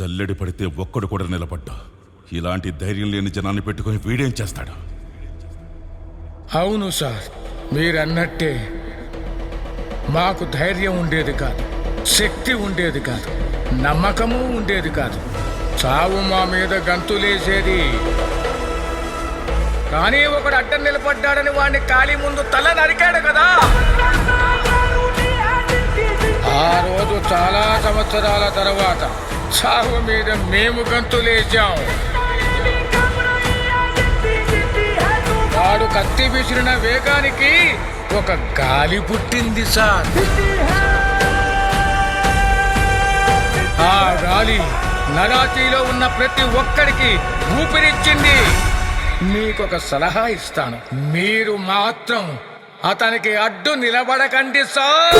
జల్లెడి పడితే ఒక్కడు కూడా నిలబడ్డా. ఇలాంటి ధైర్యం లేని జనాన్ని పెట్టుకుని వీడేం చేస్తాడు? అవును సార్, మీరన్నట్టే మాకు ధైర్యం ఉండేది కాదు, శక్తి ఉండేది కాదు, నమ్మకము ఉండేది కాదు. చావు మా మీద గంతులేసేది. కానీ ఒకడు అడ్డం నిలబడ్డాడని వాడిని ఖాళీ ముందు తల నరికాడు కదా. ఆ రోజు చాలా సంవత్సరాల తర్వాత చావు మీద మేము గంతులేసాం. వాడు కత్తి విసిరిన వేగానికి ఒక గాలి పుట్టింది సార్. ఆ గాలి నరాతీలో ఉన్న ప్రతి ఒక్కడికి ఊపిరిచ్చింది. మీకొక సలహా ఇస్తాను, మీరు మాత్రం అతనికి అడ్డు నిలబడకండి సార్.